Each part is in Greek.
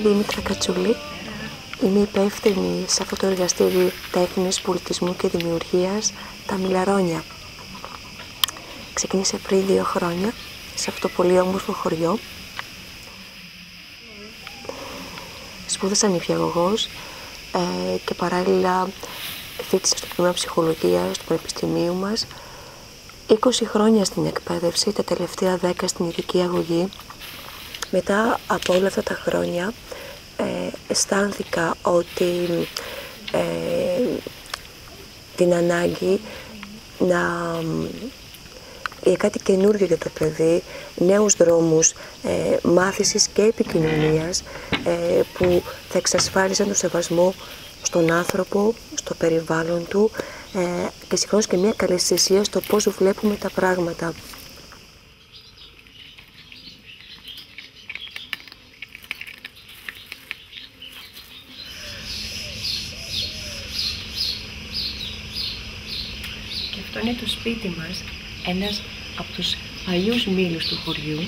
Δήμητρα Κατσούλη. Είμαι υπεύθυνη σε αυτό το εργαστήριο τέχνης, πολιτισμού και δημιουργίας, τα Μιλαρόνια. Ξεκίνησε πριν 2 χρόνια σε αυτό το πολύ όμορφο χωριό. Σπούδασα νηπιαγωγός και παράλληλα φοιτήσα στο τμήμα ψυχολογίας του Πανεπιστημίου μας. 20 χρόνια στην εκπαίδευση, τα τελευταία 10 στην ειδική αγωγή. Μετά από όλα αυτά τα χρόνια αισθάνθηκα ότι την ανάγκη για κάτι καινούργιο για το παιδί, νέους δρόμους μάθησης και επικοινωνίας που θα εξασφάλιζαν το σεβασμό στον άνθρωπο, στο περιβάλλον του και συγχρόνως και μια καλαισθησία στο πώς βλέπουμε τα πράγματα. Και αυτό είναι το σπίτι μας, ένας από τους παλιούς μήλους του χωριού,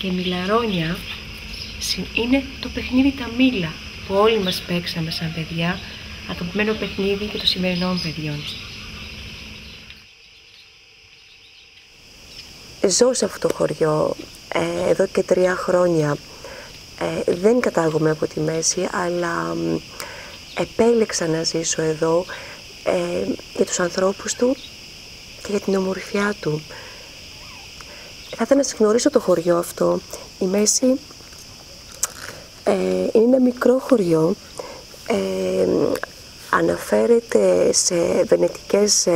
και Μιλαρόνια είναι το παιχνίδι τα μήλα που όλοι μας παίξαμε σαν παιδιά, αγαπημένο παιχνίδι και των σημερινών παιδιών. Ζω σε αυτό το χωριό εδώ και 3 χρόνια. Δεν κατάγομαι από τη Μέση, αλλά επέλεξα να ζήσω εδώ για τους ανθρώπους του και για την ομορφιά του. Θα ήθελα να σας γνωρίσω το χωριό αυτό. Η Μέση είναι ένα μικρό χωριό. Αναφέρεται σε βενετικές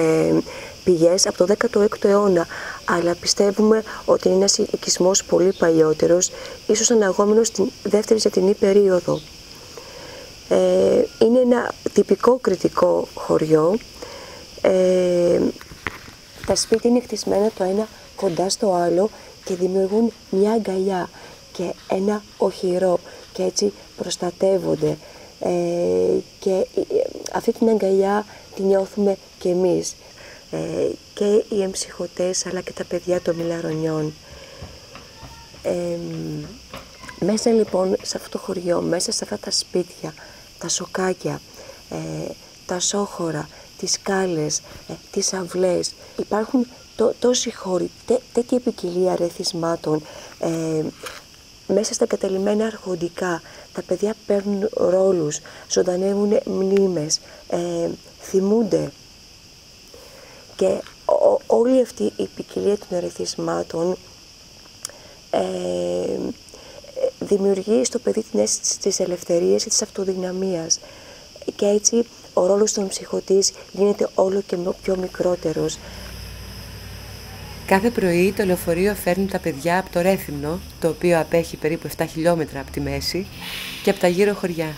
πηγές από το 16ο αιώνα, αλλά πιστεύουμε ότι είναι ένας οικισμός πολύ παλιότερος, ίσως αναγόμενος στην δεύτερη ζετινή περίοδο. Είναι ένα τυπικό κρητικό χωριό. Τα σπίτια είναι χτισμένα το ένα κοντά στο άλλο και δημιουργούν μια αγκαλιά και ένα οχυρό και έτσι προστατεύονται. Και αυτή την αγκαλιά τη νιώθουμε και εμείς, και οι εμψυχωτές αλλά και τα παιδιά των Μιλαρονιών. Μέσα λοιπόν σε αυτό το χωριό, μέσα σε αυτά τα σπίτια, τα σοκάκια, τα σόχωρα, τις σκάλες, τις αυλές, υπάρχουν τόσοι χώροι, τέτοια ποικιλία ρεθισμάτων. Μέσα στα καταλημμένα αρχοντικά, τα παιδιά παίρνουν ρόλους, ζωντανεύουν μνήμες, θυμούνται. Και όλη αυτή η ποικιλία των ερεθισμάτων δημιουργεί στο παιδί την αίσθηση της ελευθερίας και της αυτοδυναμίας. Και έτσι ο ρόλος των ψυχωτής γίνεται όλο και πιο μικρότερος. Κάθε πρωί το λεωφορείο φέρνει τα παιδιά από το Ρέθυμνο, το οποίο απέχει περίπου 7 χιλιόμετρα από τη Μέση, και από τα γύρω χωριά.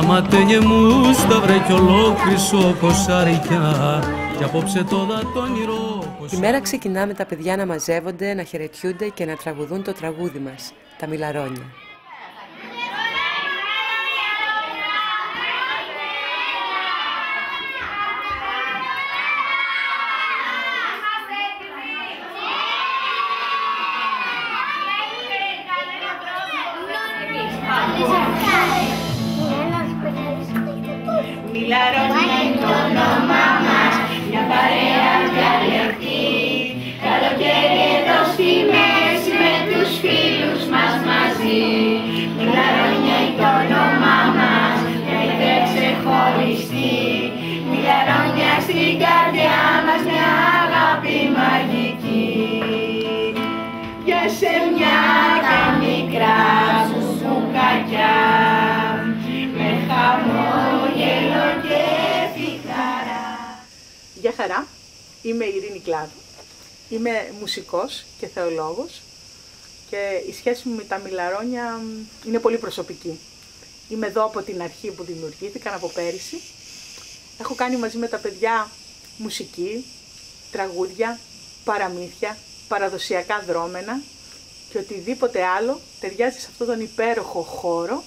Ματένιε μου σταυρέ κι ολόκλησο κοσάρικια κι απόψε το δατόνιρο. Η μέρα ξεκινά με τα παιδιά να μαζεύονται, να χαιρετιούνται και να τραγουδούν το τραγούδι μας, τα Μιλαρόνια. Μιλαρόνια είναι το όνομά μας, μια παρέα διαλεκτή. Καλοκαίρι εδώ στη Μέση με τους φίλους μας μαζί. Μιλαρόνια είναι το όνομά μας, μια ιδέα ξεχωριστή. Μιλαρόνια στην καρδιά μας, μια αγάπη μαγική. Για σε μια μικρά σου σουκακιά, με χαμόγελο και Γεια χαρά, είμαι η Ειρήνη Κλάδου. Είμαι μουσικός και θεολόγος και η σχέση μου με τα Μιλαρόνια είναι πολύ προσωπική. Είμαι εδώ από την αρχή που δημιουργήθηκαν, από πέρυσι. Έχω κάνει μαζί με τα παιδιά μουσική, τραγούδια, παραμύθια, παραδοσιακά δρόμενα και οτιδήποτε άλλο ταιριάζει σε αυτόν τον υπέροχο χώρο,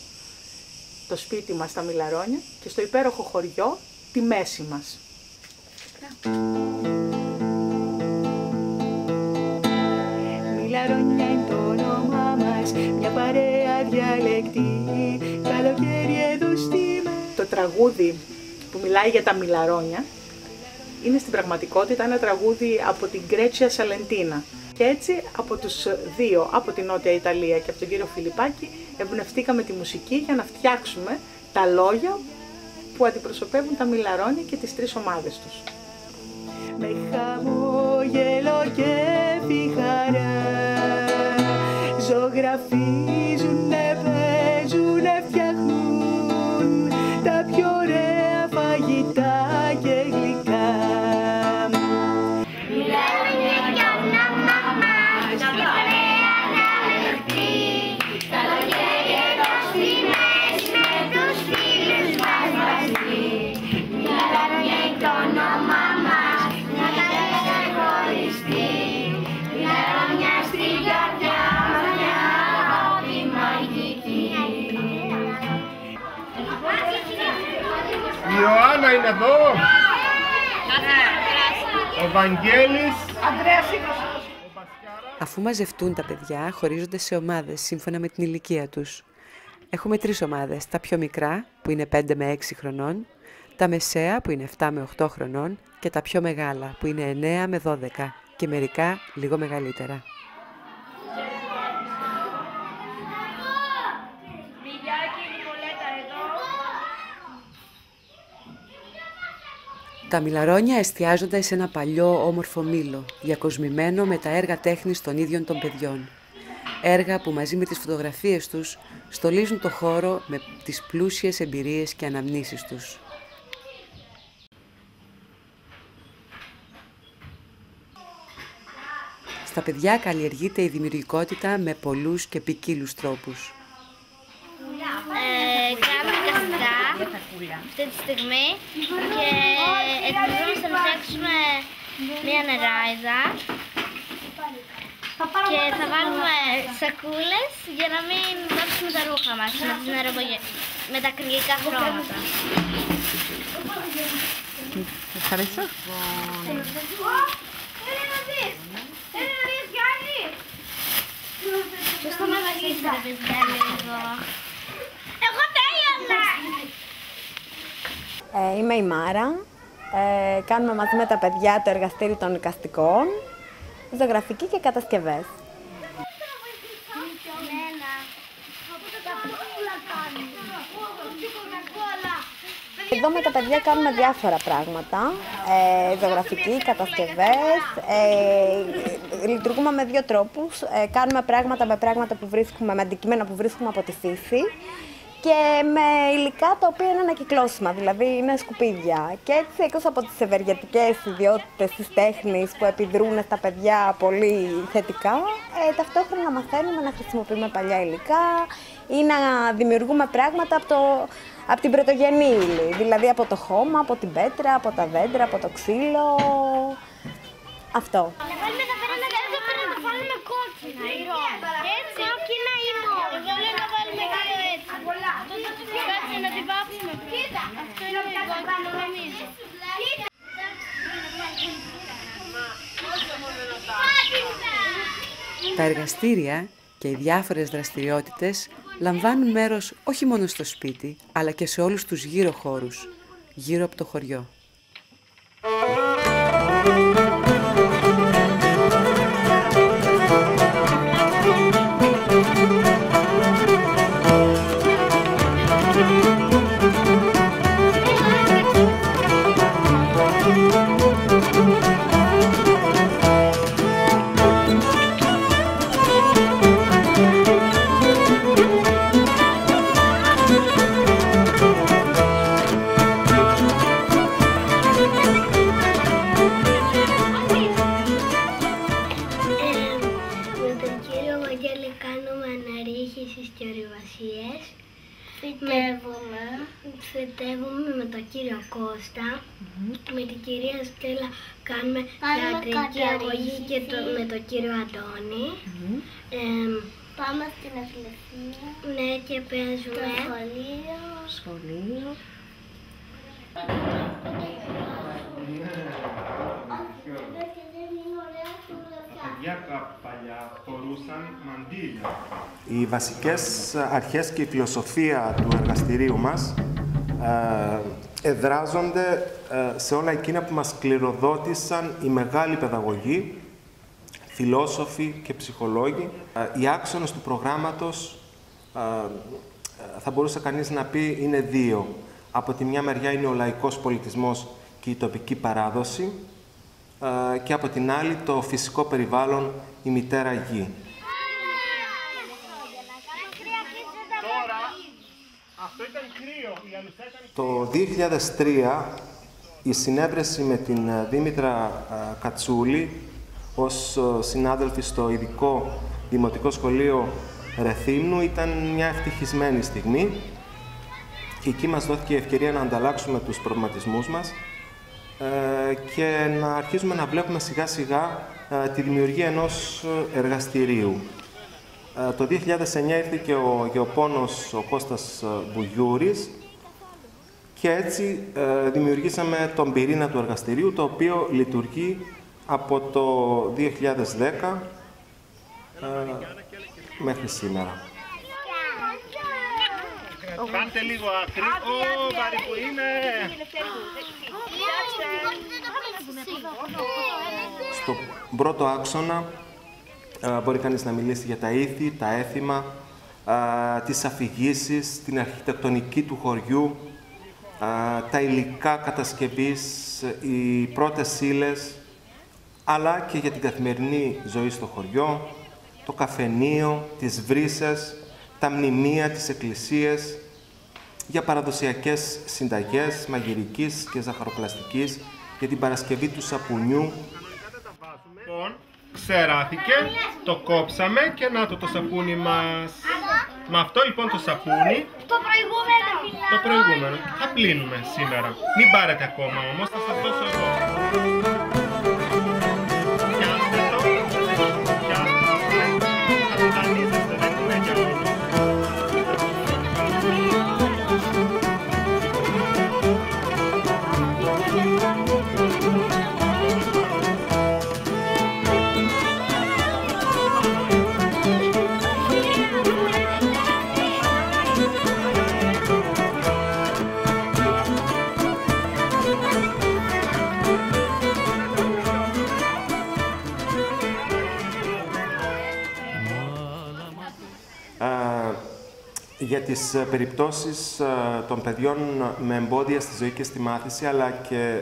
το σπίτι μας, τα Μιλαρόνια, και στο υπέροχο χωριό, τη μέση μας. Μιλαρόνια είναι το όνομά μας, μια παρέα διαλεκτή, καλοκαίρι εδώ στη μέση. Το τραγούδι που μιλάει για τα Μιλαρόνια είναι στην πραγματικότητα ένα τραγούδι από την Γκρέτσια Σαλεντίνα. Και έτσι από τους δύο, από την Νότια Ιταλία και από τον κύριο Φιλιππάκη, εμπνευστήκαμε τη μουσική για να φτιάξουμε τα λόγια που αντιπροσωπεύουν τα Μιλαρόνια και τις τρεις ομάδες τους. Με χαμόγελο και φιχαρά ζωγραφίζουνε, παίζουνε, φτιάχνουν τα πιο ωραία φαγητά και γλυκά. Μιλαρόνια για όνομα μας, μια παρέα διαλεκτή, καλοκαίρι εδώ στη μέση με τους φίλους μας μαζί. Μιλαρόνια είναι το όνομα μας, μια καρδιά χωριστή, Μιλαρόνια στην καρδιά μας, μια αγάπη μαγική. Η Ιωάννα είναι εδώ. Ο Βαγγέλης. Αφού μαζευτούν τα παιδιά, χωρίζονται σε ομάδες σύμφωνα με την ηλικία τους. Έχουμε 3 ομάδες, τα πιο μικρά που είναι 5 με 6 χρονών, τα μεσαία που είναι 7 με 8 χρονών και τα πιο μεγάλα που είναι 9 με 12 και μερικά λίγο μεγαλύτερα. Τα Μιλαρόνια εστιάζονται σε ένα παλιό όμορφο μήλο, διακοσμημένο με τα έργα τέχνης των ίδιων των παιδιών. Έργα που μαζί με τις φωτογραφίες τους στολίζουν το χώρο με τις πλούσιες εμπειρίες και αναμνήσεις τους. Στα παιδιά καλλιεργείται η δημιουργικότητα με πολλούς και ποικίλους τρόπους. Κάνουμε καστικά αυτή τη στιγμή και ετοιμαζόμαστε να φτιάξουμε μία νεράιδα και θα βάλουμε σακούλες για να μην βάψουμε τα ρούχα μας με τα ακριλικά χρώματα. Ευχαριστώ. Έλα να δεις Γιάννη. Πώς θα με βοηθήσετε παιδιά λίγο? Εγώ τέλειωσα. Είμαι η Μάρα. Κάνουμε μαζί με τα παιδιά το εργαστήρι των εικαστικών, ζωγραφική και κατασκευές. Εδώ με τα παιδιά κάνουμε διάφορα πράγματα, ζωγραφική, κατασκευές, λειτουργούμε με 2 τρόπους. Κάνουμε πράγματα με πράγματα που βρίσκουμε, με αντικείμενα που βρίσκουμε από τη φύση και με υλικά τα οποία είναι ανακυκλώσιμα, δηλαδή είναι σκουπίδια. Και έτσι, εκτός από τις ευεργετικές ιδιότητες της τέχνης που επιδρούν στα παιδιά πολύ θετικά, ταυτόχρονα μαθαίνουμε να χρησιμοποιούμε παλιά υλικά ή να δημιουργούμε πράγματα από την πρωτογενή ύλη, δηλαδή από το χώμα, από την πέτρα, από τα δέντρα, από το ξύλο. Αυτό. Να βάλουμε εδώ πέρα να βάλουμε κόκκινα ή ροζ. Έτσι, κόκκινα ή ροζ. Εγώ λέω να βάλουμε δύο έτσι. Κάτσε να την βάψουμε. Κοίτα. Αυτό είναι κόκκινο νομίζω. Τα εργαστήρια και οι διάφορες δραστηριότητες λαμβάνουν μέρος όχι μόνο στο σπίτι, αλλά και σε όλους τους γύρω χώρους, γύρω από το χωριό. πάλι κάνουμε αναρρίχησης και ορειβασίες. Φυτεύουμε με τον κύριο Κώστα. Με την κυρία Στέλλα κάνουμε θεατρική αγωγή και με τον κύριο Αντώνη. Πάμε στην Εθνική. Ναι, και παίζουμε. Στο σχολείο. Παλιά φορούσαν μαντίλια. Οι βασικές αρχές και η φιλοσοφία του εργαστηρίου μας εδράζονται σε όλα εκείνα που μας κληροδότησαν οι μεγάλοι παιδαγωγοί, φιλόσοφοι και ψυχολόγοι. Οι άξονες του προγράμματος, θα μπορούσε κανείς να πει, είναι δύο. Από τη μια μεριά είναι ο λαϊκός πολιτισμός και η τοπική παράδοση και από την άλλη το φυσικό περιβάλλον, η μητέρα γη. Το 2003 η συνέβρεση με την Δήμητρα Κατσούλη ως συνάδελφοι στο ειδικό Δημοτικό Σχολείο Ρεθύμνου ήταν μια ευτυχισμένη στιγμή και εκεί μας δόθηκε η ευκαιρία να ανταλλάξουμε τους προβληματισμούς μας και να αρχίσουμε να βλέπουμε σιγά σιγά τη δημιουργία ενός εργαστηρίου. Το 2009 ήρθε και ο γεωπόνος ο Κώστας Μπουγιούρης και έτσι δημιουργήσαμε τον πυρήνα του εργαστηρίου, το οποίο λειτουργεί από το 2010 μέχρι σήμερα. Κάντε λίγο άκρη. Βαρύ που είναι. Στο πρώτο άξονα μπορεί κανείς να μιλήσει για τα ήθη, τα έθιμα, τις αφηγήσεις, την αρχιτεκτονική του χωριού, τα υλικά κατασκευής, οι πρώτες ύλες, αλλά και για την καθημερινή ζωή στο χωριό, το καφενείο, τις βρύσες, τα μνημεία, τις εκκλησίες, για παραδοσιακές συνταγές μαγειρικής και ζαχαροπλαστικής, για την παρασκευή του σαπουνιού. Ξεράθηκε, το κόψαμε και να το σαπούνι μας. Με αυτό λοιπόν το σαπούνι, το προηγούμενο, θα πλύνουμε σήμερα. Μην πάρετε ακόμα όμως, θα σας δώσω εγώ. Πιάστε το, θα το δανείζεστε, δεν είναι για όλους. Για τις περιπτώσεις των παιδιών με εμπόδια στη ζωή και στη μάθηση, αλλά και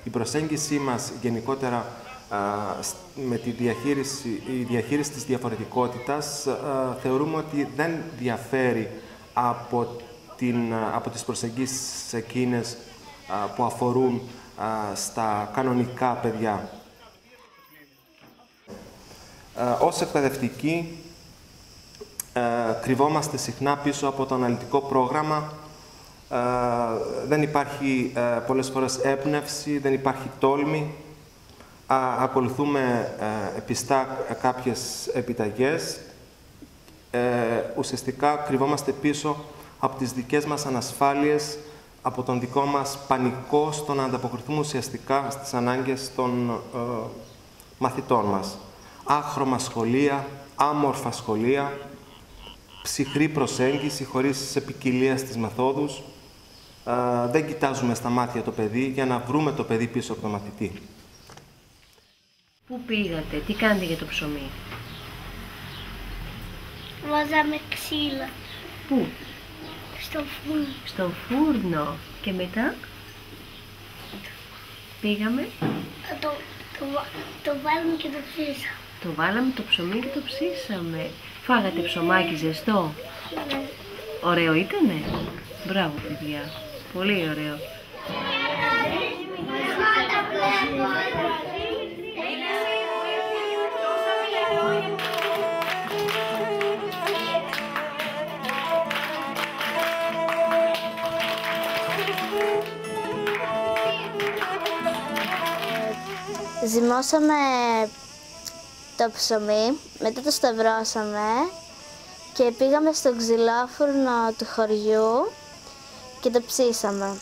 η προσέγγιση μας γενικότερα με τη διαχείριση της διαφορετικότητας, θεωρούμε ότι δεν διαφέρει από τις προσεγγίσεις εκείνες που αφορούν στα κανονικά παιδιά. Ως εκπαιδευτικοί, κρυβόμαστε συχνά πίσω από το αναλυτικό πρόγραμμα. Δεν υπάρχει πολλές φορές έμπνευση, δεν υπάρχει τόλμη. Ακολουθούμε πιστά κάποιες επιταγές. Ουσιαστικά κρυβόμαστε πίσω από τις δικές μας ανασφάλειες, από τον δικό μας πανικό στο να ανταποκριθούμε ουσιαστικά στις ανάγκες των μαθητών μας. Άχρωμα σχολεία, άμορφα σχολεία, ψυχρή προσέγγιση, χωρίς επικοιλία στις μεθόδους. Δεν κοιτάζουμε στα μάτια το παιδί για να βρούμε το παιδί πίσω από το μαθητή. Πού πήγατε, τι κάνετε για το ψωμί? Βάζαμε ξύλα. Πού? Στο φούρνο. Στο φούρνο. Και μετά? Πήγαμε. Το βάλαμε και το ψήσαμε. Το βάλαμε το ψωμί και το ψήσαμε. Φάγατε ψωμάκι ζεστό? Ναι. Ωραίο ήτανε? Μπράβο παιδιά. Πολύ ωραίο. Ζυμώσαμε το ψωμί, μετά το σταυρώσαμε και πήγαμε στο ξυλόφουρνο του χωριού και το ψήσαμε.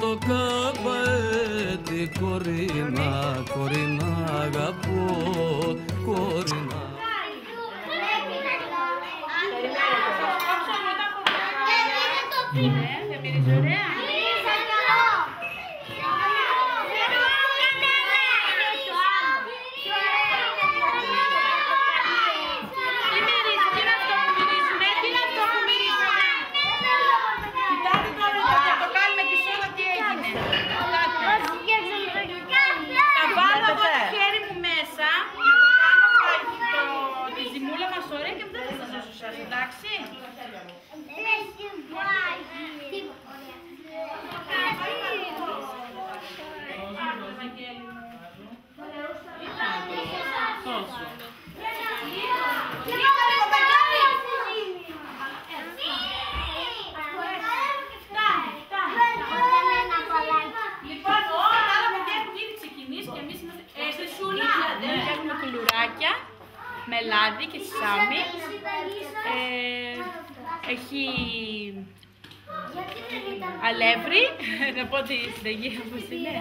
Το καπαέτη κορίνα, κορίνα αγαπώ, κορίνα. Με λάδι και σάμι, έχει αλεύρι, να πω τη συνταγή όπως είναι,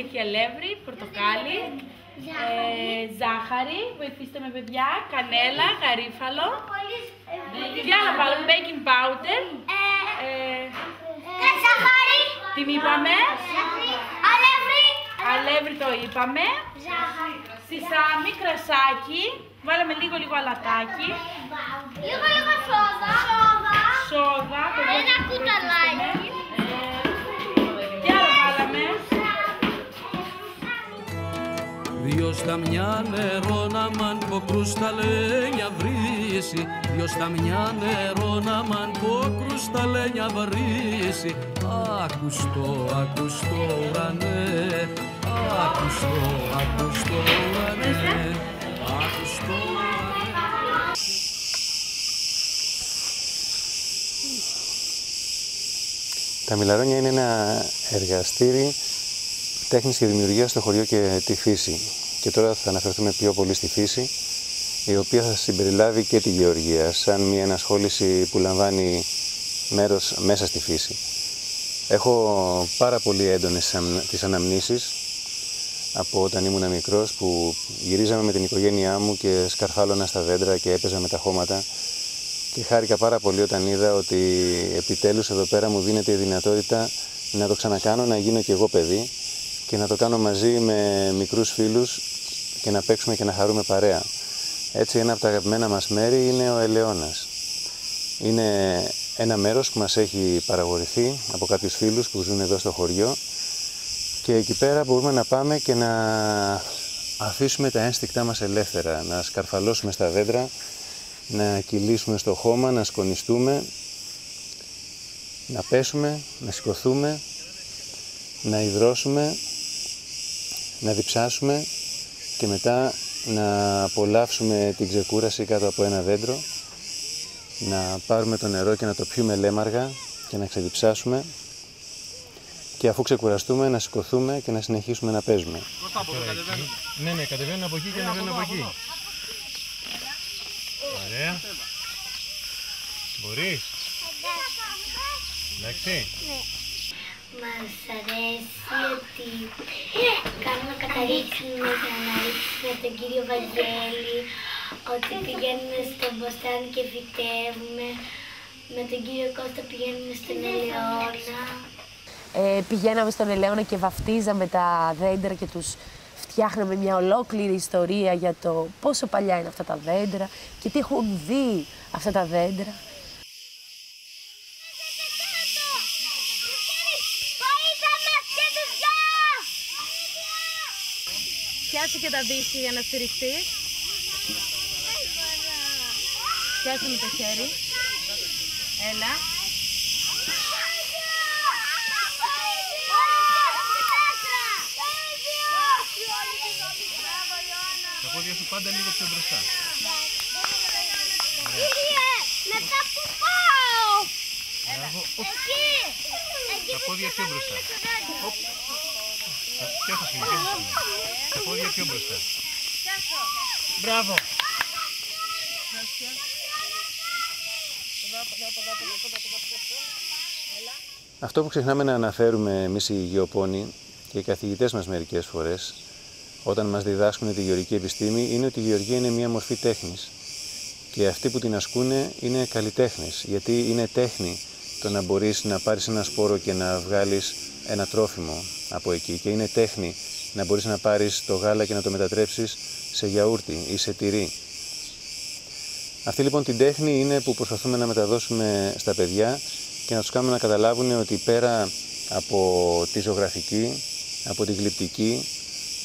έχει αλεύρι, πορτοκάλι, ζάχαρη, βοηθήστε με παιδιά, κανέλα, γαρίφαλο, τι άλλο βάλω, baking powder, τι είπαμε, αλεύρι το είπαμε, σισάμι, κρασάκι, βάλαμε λίγο αλατάκι. Λίγο σόδα. Σόδα. Ένα κουταλάκι. Τι άλλο βάλαμε. Δυο στα μια νερό να μαν ποκρούς τα λένια βρύσει. Δυο στα μια νερό να μαν ποκρούς τα λένια βρύσει. Ακουστό, ακουστό ουρανέ. Ακουστό, ακουστό ουρανέ. Ακουστό ουρανέ. Τα Μιλαρόνια είναι ένα εργαστήρι τέχνης και δημιουργίας στο χωριό και τη φύση. Και τώρα θα αναφερθούμε πιο πολύ στη φύση, η οποία θα συμπεριλάβει και τη γεωργία, σαν μια ενασχόληση που λαμβάνει μέρος μέσα στη φύση. Έχω πάρα πολύ έντονες τις αναμνήσεις από όταν ήμουν μικρός, που γυρίζαμε με την οικογένειά μου και σκαρφάλωνα στα δέντρα και έπαιζα με τα χώματα, και χάρηκα πάρα πολύ όταν είδα ότι επιτέλους εδώ πέρα μου δίνεται η δυνατότητα να το ξανακάνω, να γίνω κι εγώ παιδί και να το κάνω μαζί με μικρούς φίλους και να παίξουμε και να χαρούμε παρέα. Έτσι, ένα από τα αγαπημένα μας μέρη είναι ο Ελαιώνας. Είναι ένα μέρος που μας έχει παραγωγηθεί από κάποιους φίλους που ζουν εδώ στο χωριό, και εκεί πέρα μπορούμε να πάμε και να αφήσουμε τα ένστικτά μας ελεύθερα, να σκαρφαλώσουμε στα δέντρα, να κυλήσουμε στο χώμα, να σκονιστούμε, να πέσουμε, να σηκωθούμε, να υδρώσουμε, να διψάσουμε και μετά να απολαύσουμε την ξεκούραση κάτω από ένα δέντρο, να πάρουμε το νερό και να το πιούμε λέμαργα και να ξεδιψάσουμε, και αφού ξεκουραστούμε να σηκωθούμε και να συνεχίσουμε να παίζουμε. Ναι, κατεβαίνουν από εκεί και ανεβαίνουν από εκεί. Ωραία. Μπορείς. Εντάξει. Μας αρέσει ότι κάνουμε καταρρίξουμε για να ρίξουμε τον κύριο Βαγγέλη, ότι πηγαίνουμε στο μποστάνι και φυτεύουμε. Με τον κύριο Κώστα πηγαίνουμε στον Ελαιώνα. Πηγαίναμε στον Ελαιώνα και βαφτίζαμε τα δέντρα και τους φτιάχναμε μια ολόκληρη ιστορία για το πόσο παλιά είναι αυτά τα δέντρα και τι έχουν δει αυτά τα δέντρα. Πιάσε και τα δύση για να στηριχτείς. Πιάσε με το χέρι. Έλα. Τα πόδια σου πάντα λίγο πιο μπροστά. Κύριε, μετά που πάω. Εκεί. Τα πόδια πιο μπροστά. Πιάσε σημείο, πιάσε σημείο. Τα πόδια πιο μπροστά. Μπράβο. Αυτό που ξεχνάμε να αναφέρουμε εμείς οι γεωπόνοι και οι καθηγητές μας μερικές φορές, όταν μας διδάσκουν τη γεωργική επιστήμη, είναι ότι η γεωργία είναι μία μορφή τέχνης. Και αυτοί που την ασκούνε είναι καλλιτέχνες, γιατί είναι τέχνη το να μπορείς να πάρεις ένα σπόρο και να βγάλεις ένα τρόφιμο από εκεί. Και είναι τέχνη να μπορείς να πάρεις το γάλα και να το μετατρέψεις σε γιαούρτι ή σε τυρί. Αυτή λοιπόν την τέχνη είναι που προσπαθούμε να μεταδώσουμε στα παιδιά και να τους κάνουμε να καταλάβουν ότι πέρα από τη ζωγραφική, από τη γλυπτική,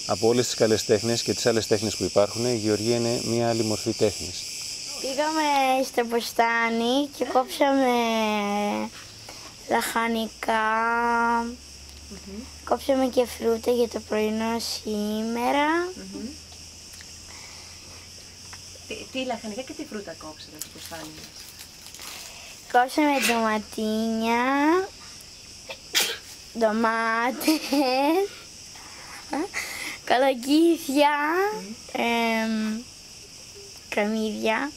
από όλες τις καλές τέχνες και τις άλλες τέχνες που υπάρχουν, η γεωργία είναι μία άλλη μορφή τέχνης. Πήγαμε στο μποστάνι και κόψαμε λαχανικά, κόψαμε και φρούτα για το πρωινό σήμερα. Τι λαχανικά και τι φρούτα κόψαμε στο μποστάνι μας? Κόψαμε ντοματίνια, ντομάτες, καλοκύθια, κρεμμύδια.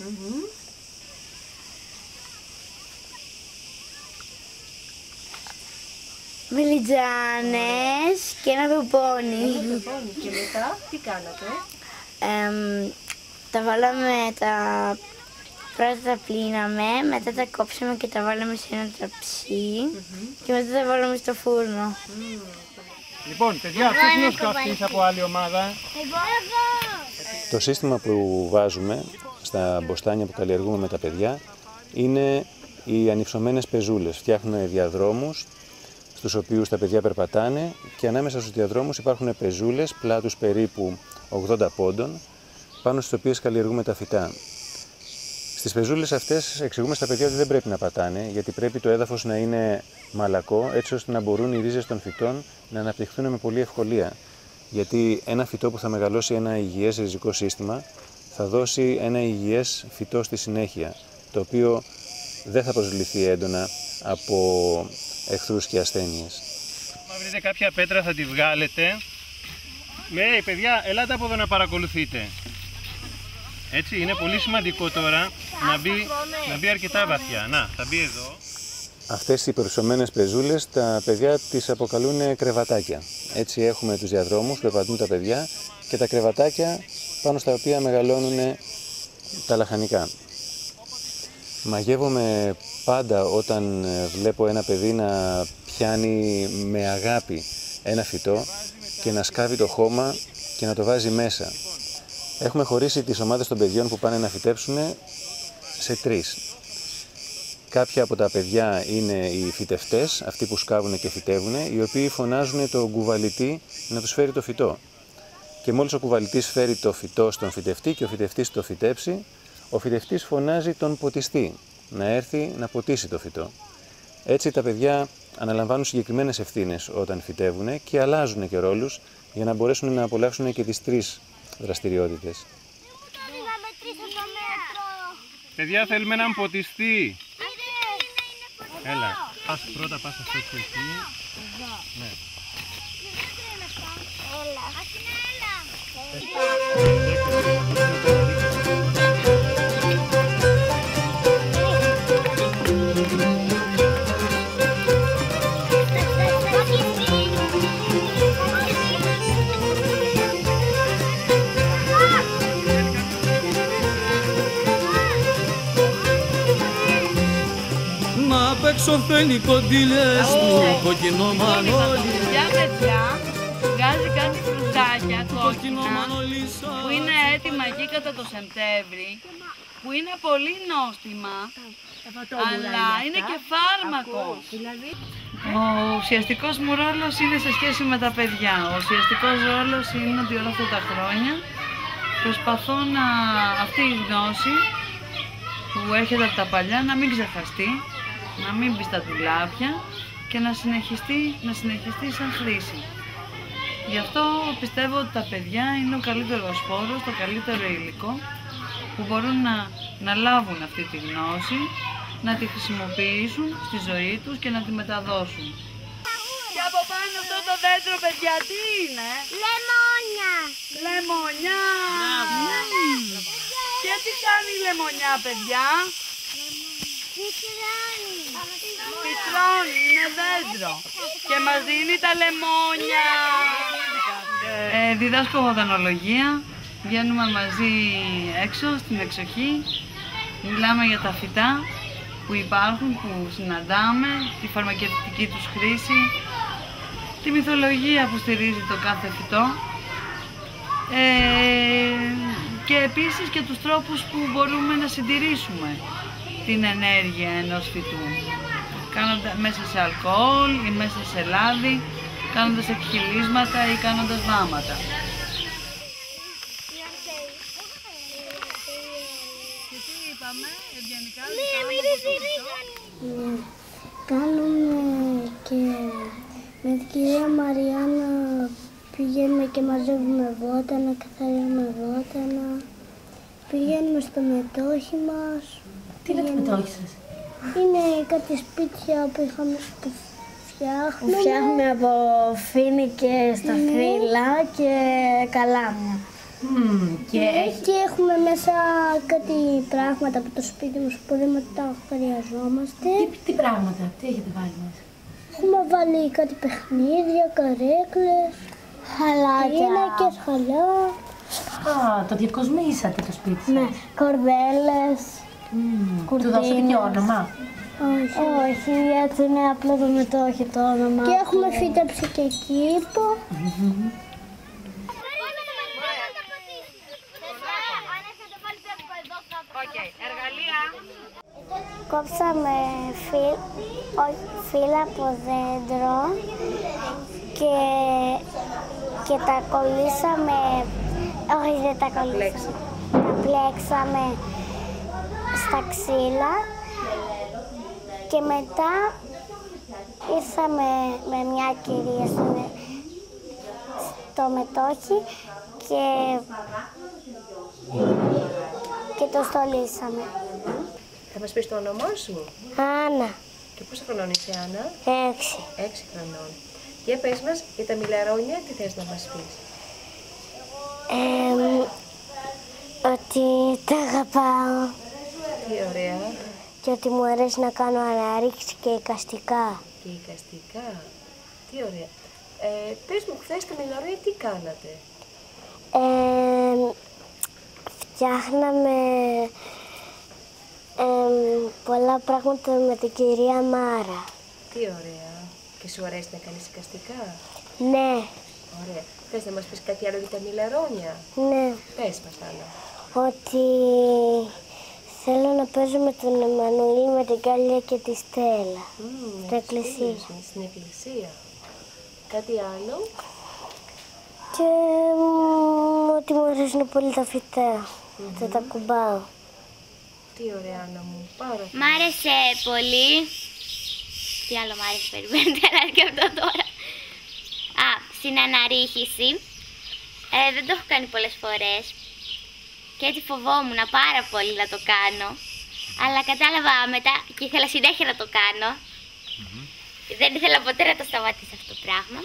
Μελιτζάνες και ένα πεπόνι. Και μετά τι κάνατε? Τα βάλαμε, πρώτα τα πλύναμε, μετά τα κόψαμε και τα βάλαμε σε ένα ταψί και μετά τα βάλαμε στο φούρνο. Λοιπόν, παιδιά, ποιος είναι ο σκαφτής από άλλη ομάδα? Το σύστημα που βάζουμε στα μποστάνια που καλλιεργούμε με τα παιδιά είναι οι ανυψωμένες πεζούλες. Φτιάχνουν διαδρόμους στους οποίους τα παιδιά περπατάνε και ανάμεσα στους διαδρόμους υπάρχουν πεζούλες πλάτους περίπου 80 πόντων, πάνω στις οποίες καλλιεργούμε τα φυτά. Στις πεζούλες αυτές εξηγούμε στα παιδιά ότι δεν πρέπει να πατάνε, γιατί πρέπει το έδαφος να είναι μαλακό, έτσι ώστε να μπορούν οι ρίζες των φυτών να αναπτυχθούν με πολλή ευκολία. Γιατί ένα φυτό που θα μεγαλώσει ένα υγιές ριζικό σύστημα θα δώσει ένα υγιές φυτό στη συνέχεια, το οποίο δεν θα προσβληθεί έντονα από εχθρούς και ασθένειες. Αν βρείτε κάποια πέτρα θα τη βγάλετε. Παιδιά, ελάτε από εδώ να παρακολουθείτε. Έτσι, είναι πολύ σημαντικό τώρα να μπει αρκετά βαθιά. Να, θα μπει εδώ. Αυτές οι περισσομένες πεζούλες τα παιδιά τις αποκαλούν κρεβατάκια. Έτσι έχουμε τους διαδρόμους που περπατούν τα παιδιά και τα κρεβατάκια πάνω στα οποία μεγαλώνουν τα λαχανικά. Μαγεύομαι πάντα όταν βλέπω ένα παιδί να πιάνει με αγάπη ένα φυτό και να σκάβει το χώμα και να το βάζει μέσα. Έχουμε χωρίσει τις ομάδες των παιδιών που πάνε να φυτέψουν σε 3. Κάποια από τα παιδιά είναι οι φυτευτές, αυτοί που σκάβουν και φυτεύουν, οι οποίοι φωνάζουν το κουβαλητή να τους φέρει το φυτό. Και μόλις ο κουβαλητής φέρει το φυτό στον φυτευτή και ο φυτευτής το φυτέψει, ο φυτευτής φωνάζει τον ποτιστή να έρθει να ποτίσει το φυτό. Έτσι τα παιδιά αναλαμβάνουν συγκεκριμένες ευθύνες όταν φυτεύουν και αλλάζουν και ρόλους για να μπορέσουν να απολαύσουν και τις 3 δραστηριότητες. Παιδιά, θέλουμε έναν ποτιστή. Έλα. Πρώτα πας αυτό εκεί. Ναι. ψωθένει κοντήλες του κοκκινό μανόλι. Παιδιά, βγάζει κάτι φρουτάκια κόκκινα που είναι έτοιμα εκεί κατά το Σεπτέμβρη, που είναι πολύ νόστιμα, αλλά είναι και φάρμακο. Ο ουσιαστικός μου ρόλος είναι σε σχέση με τα παιδιά. Ο ουσιαστικός ρόλος είναι ότι όλα αυτά τα χρόνια προσπαθώ να αυτή η γνώση που έρχεται από τα παλιά να μην ξεχαστεί, να μην μπει στα ντουλάπια και να συνεχιστεί σαν χρήση. Γι' αυτό πιστεύω ότι τα παιδιά είναι ο καλύτερος φόρος, το καλύτερο υλικό που μπορούν να λάβουν αυτή τη γνώση, να τη χρησιμοποιήσουν στη ζωή τους και να τη μεταδώσουν. Και από πάνω αυτό το δέντρο, παιδιά, τι είναι? Λεμόνια. Λεμονιά. Και τι κάνει η λεμονιά, παιδιά? Πιτρώνει, είναι δέντρο και μας δίνει τα λεμόνια. Διδάσκω οδανολογία, βγαίνουμε μαζί έξω στην εξοχή, μιλάμε για τα φυτά που υπάρχουν, που συναντάμε, τη φαρμακευτική τους χρήση, τη μυθολογία που στηρίζει το κάθε φυτό και επίσης και τους τρόπους που μπορούμε να συντηρήσουμε την ενέργεια ενός φυτού, μέσα σε αλκοόλ ή μέσα σε λάδι, κάνοντας εκχυλίσματα ή κάνοντας βάματα. Και τι είπαμε, ευγενικά, κάνουμε και με την κυρία Μαριάννα πηγαίνουμε και μαζεύουμε βότανα, καθαρίζουμε βότανα, πηγαίνουμε στο μετόχι μας. Τι είναι το μετόχι σας? Είναι κάτι σπίτια που είχαμε που φτιάχνουμε. Φτιάχνουμε από φοίνικες, σταφύλα και καλάμια. Και έχουμε μέσα κάτι πράγματα από το σπίτι μας που δεν τα χρειαζόμαστε. Τι πράγματα, τι έχετε βάλει μέσα? Έχουμε βάλει κάτι παιχνίδια, καρέκλες, πίνακες, χαλιά. Α, το διακοσμήσατε το σπίτι σας? Ναι, κορδέλες, του δώσατε και όνομα? Όχι, έτσι είναι απλό το μετόχι το όνομα. Και έχουμε φύτεψη και κήπο. Κόψαμε φύλλα από δέντρο και τα κολλήσαμε, όχι δεν τα κολλήσαμε, τα πλέξαμε στα ξύλα και μετά ήρθαμε με μια κυρία στο μετόχι και το στολίσαμε. Θα μας πεις το όνομά σου? Άννα. Και πόσο χρονών είσαι, Άννα? 6. 6 χρονών. Για πες μας, για τα μιλαρόνια, τι θες να μας πεις? Ότι τα αγαπάω. Τι ωραία. Και ότι μου αρέσει να κάνω αναρρίχηση και εικαστικά. Και εικαστικά. Τι ωραία. Πες μου, χθες τα μιλαρόνια τι κάνατε? Φτιάχναμε πολλά πράγματα με την κυρία Μάρα. Τι ωραία. Και σου αρέσει να κάνεις εικαστικά? Ναι. Ωραία. Θες να μας πεις κάτι άλλο για τα μιλαρόνια? Ναι. Πες μας, Άννα. Ότι θέλω να παίζω με τον Εμμανουήλ, με την Κάλια και τη Στέλλα. Στην εκκλησία. Στην εκκλησία. Κάτι άλλο? Και ότι μου αρέσουν πολύ τα φυτά. Θα τα κουμπάω. Τι ωραία, Άννα μου. Πάρα πολύ. Μ' άρεσε πολύ. Τι άλλο μ' άρεσε, περιμένετε, αλλά και αυτό τώρα. Στην αναρρίχηση. Δεν το έχω κάνει πολλές φορές. Και έτσι φοβόμουν πάρα πολύ να το κάνω. Αλλά κατάλαβα μετά και ήθελα συνέχεια να το κάνω. Δεν ήθελα ποτέ να το σταματήσω αυτό το πράγμα.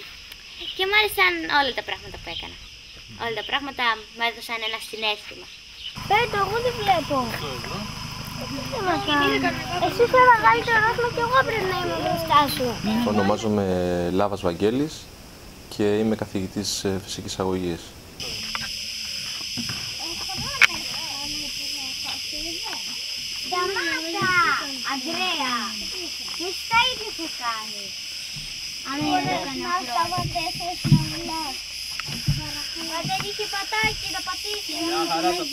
Και μου άρεσαν όλα τα πράγματα που έκανα. Όλα τα πράγματα μου έδωσαν ένα συναίσθημα. Πέτω, εγώ δεν βλέπω. Εσύ είσαι μεγαλύτερος μου και εγώ πρέπει να είμαι μπροστά σου. Ονομάζομαι Λάβας Βαγγέλης και είμαι καθηγητής φυσικής αγωγής. Σταμάτα! Αντρέα, και εσύ τα ίδια θα κάνεις. Αν δεν έκανε αν δεν είχε πατάκι να πατήσει. Μια χαρά το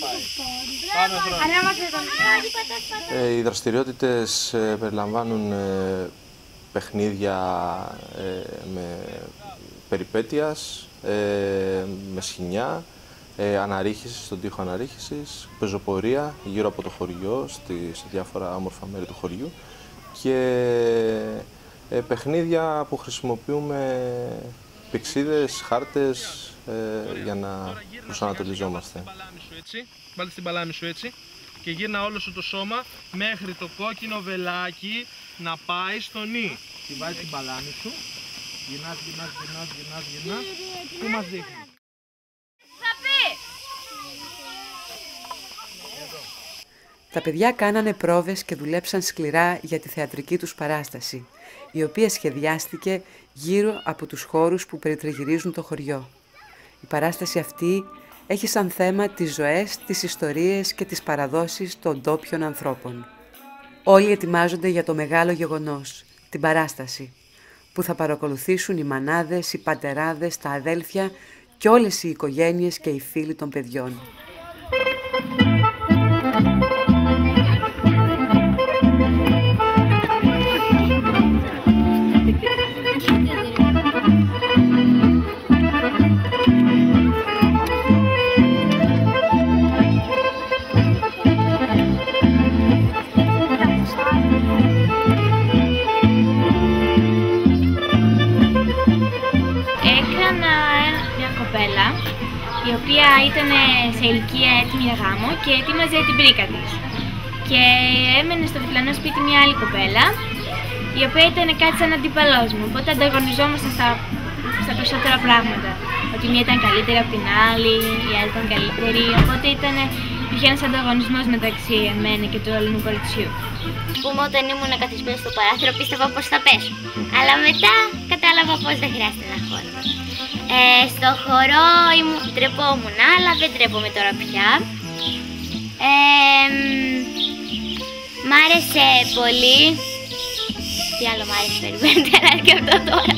πάει. Οι δραστηριότητες περιλαμβάνουν παιχνίδια με περιπέτειας, με σχοινιά, αναρρίχηση, στον τοίχο αναρρίχησης, πεζοπορία γύρω από το χωριό, σε διάφορα όμορφα μέρη του χωριού και παιχνίδια που χρησιμοποιούμε πηξίδες, χάρτες για να προσανατολιζόμαστε. Βάλτε την παλάμη σου έτσι και γύρνα όλο σου το σώμα μέχρι το κόκκινο βελάκι να πάει στο νι. Και βάζεις την παλάμη σου, γυρνάς, πού μας δείχνει. Τα παιδιά κάνανε πρόβες και δουλέψαν σκληρά για τη θεατρική τους παράσταση, η οποία σχεδιάστηκε γύρω από τους χώρους που περιτριγυρίζουν το χωριό. Η παράσταση αυτή έχει σαν θέμα τις ζωές, τις ιστορίες και τις παραδόσεις των ντόπιων ανθρώπων. Όλοι ετοιμάζονται για το μεγάλο γεγονός, την παράσταση, που θα παρακολουθήσουν οι μανάδες, οι πατεράδες, τα αδέλφια και όλες οι οικογένειες και οι φίλοι των παιδιών. Η οποία ήταν σε ηλικία έτοιμη για γάμο και ετοίμαζε την πρίκα της. Και έμενε στο διπλανό σπίτι μια άλλη κοπέλα, η οποία ήταν κάτι σαν αντίπαλός μου, οπότε ανταγωνιζόμασταν στα περισσότερα πράγματα. Ότι μία ήταν καλύτερη από την άλλη, η άλλη ήταν καλύτερη, οπότε υπήρχε ένας ανταγωνισμός μεταξύ εμένα και του ελληνικού κοριτσιού. Πούμε, όταν ήμουν καθισμένη στο παράθυρο πίστευα πως θα πέσω, αλλά μετά κατάλαβα πως δεν χρειάζεται να χώνω. Στο χορό τρεπόμουν, αλλά δεν τρέπομαι τώρα πια. Μ' άρεσε πολύ. Τι άλλο μ' άρεσε, περιμένετε να έρθει αυτό τώρα.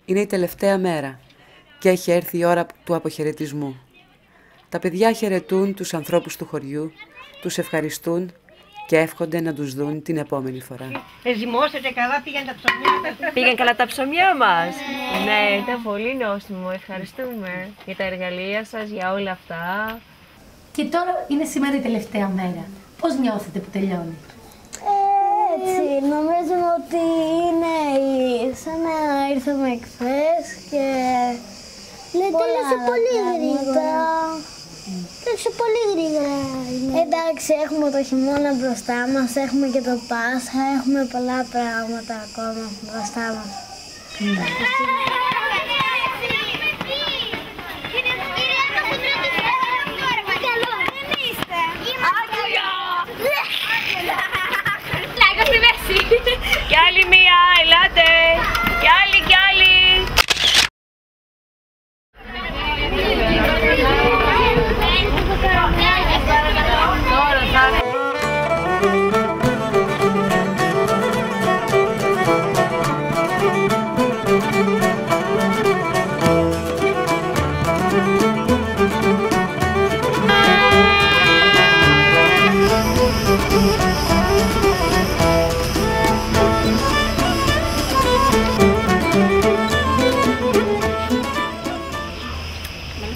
Είναι η τελευταία μέρα και έχει έρθει η ώρα του αποχαιρετισμού. Τα παιδιά χαιρετούν τους ανθρώπους του χωριού, τους ευχαριστούν και εύχονται να τους δουν την επόμενη φορά. Ζυμώσατε καλά, πήγαν τα ψωμιά. Πήγαν καλά τα ψωμιά μας. Ναι, ήταν πολύ νόστιμο. Ευχαριστούμε για τα εργαλεία σας, για όλα αυτά. Και τώρα είναι σήμερα η τελευταία μέρα. Πώς νιώθετε που τελειώνει? Έτσι, νομίζουμε ότι είναι σαν να ήρθαμε χθες και τέλειωσε πολύ γρήγορα. Εντάξει, πολύ γρήγορα είναι. Εντάξει, έχουμε το χειμώνα μπροστά μας, έχουμε και το Πάσχα, έχουμε πολλά πράγματα ακόμα μπροστά μας. Κι άλλη μία, ελάτε! Κι άλλη, κι άλλη!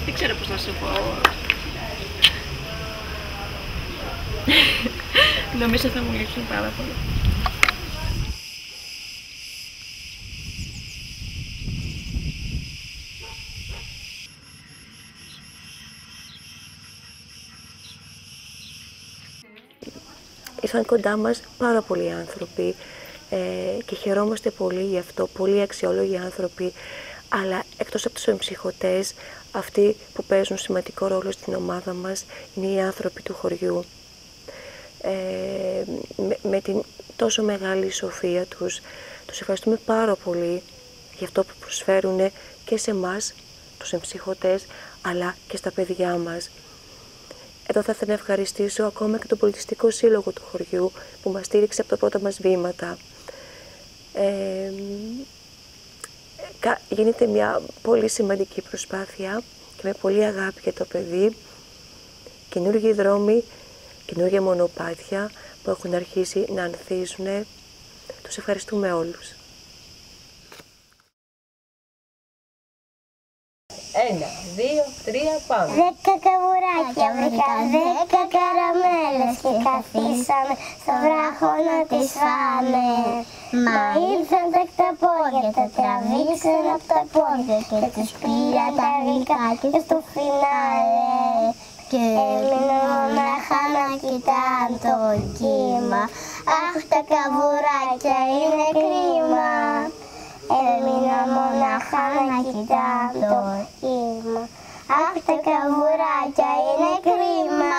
Δεν ξέρω πώς να σου πω. Νομίζω θα μου λείψουν πάρα πολύ. Ήρθαν κοντά μας πάρα πολλοί άνθρωποι και χαιρόμαστε πολύ γι' αυτό, πολύ αξιόλογοι άνθρωποι, αλλά εκτός από τους εμψυχωτές, αυτοί που παίζουν σημαντικό ρόλο στην ομάδα μας είναι οι άνθρωποι του χωριού. Με την τόσο μεγάλη σοφία τους ευχαριστούμε πάρα πολύ για αυτό που προσφέρουν και σε εμάς, τους εμψυχωτές, αλλά και στα παιδιά μας. Εδώ θα ήθελα να ευχαριστήσω ακόμα και τον Πολιτιστικό Σύλλογο του χωριού που μας στήριξε από τα πρώτα μας βήματα. Γίνεται μια πολύ σημαντική προσπάθεια και με πολύ αγάπη για το παιδί. Καινούργιοι δρόμοι, καινούργια μονοπάτια που έχουν αρχίσει να ανθίζουν. Τους ευχαριστούμε όλους. 1, 2, 3, πάμε. 10 καβουράκια βρήκα, 10 καραμέλες και καθίσαμε στο βράχο να τις φάμε. Μα ήρθαν τα κταπόδια, τα τραβήξαν από τα πόδια και τους πήρα τα γλυκά και στο φινάλε. Και έμειναν μονάχα να κοιτάν το κύμα. Αχ, τα καβουράκια είναι κρίμα. Έμεινα μονάχα να κοιτάν το κύμα. Αχ, τα καβουράκια είναι κρίμα.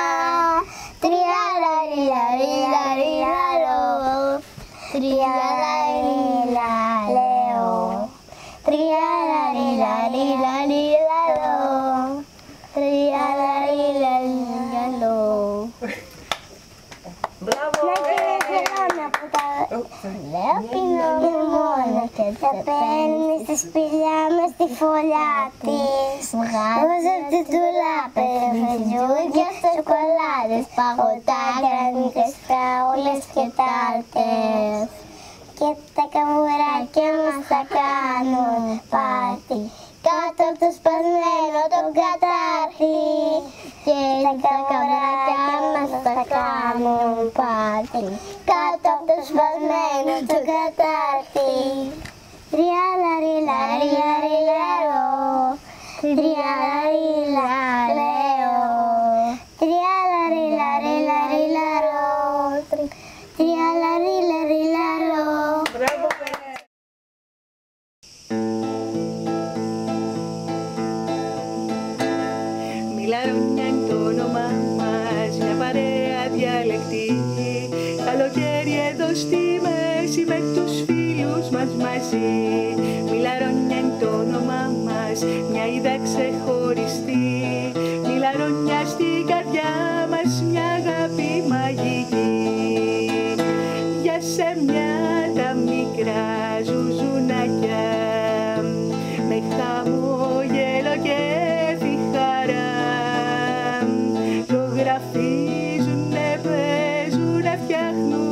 Τριαλαριλαριλαριλαριλαρό, τριαλαριλαριλαριλαρό, τριαλαριλαριλαριλαρό, τριαλαριλαριλαρό. Μπράβο! Λέω πίνω μόνο και τα παίρνει στη σπηλιά μες στη φωλιά της. Βγάζω τις τουλάπες, φρυζούκια, σοκολάδες, παγωτάκια, νύχτες, φράουλες και τάρτες. Και τα καβουράκια μας θα κάνουν πάρτι κάτω από το σπασμένο τον κατάρτι. Και τα καβουράκια μας θα κάνουν πάρτι κάτω από το σπασμένο τον κατάρτι. Τριαλαριλαριλαριλαρό, τριαλαριλαριλαρό, τριαλαριλαριλαριλαρό, τριαλαριλαριλαρό. Μπράβο! Μιλαρόνια είναι το όνομά μας, μια παρέα διαλεκτή. Καλοκαίρι εδώ στη μέση με τους φίλους μας μαζί. Μιλαρόνια είναι το όνομά μας, μια είδα ξεχωριστή. Μιλαρόνια στην καρδιά μας, μια αγάπη μαγική. Για σε μια τα μικρά ζουζουνάκια, με χαμόγελο και χαρά, ζωγραφίζουνε, παίζουνε, φτιάχνουν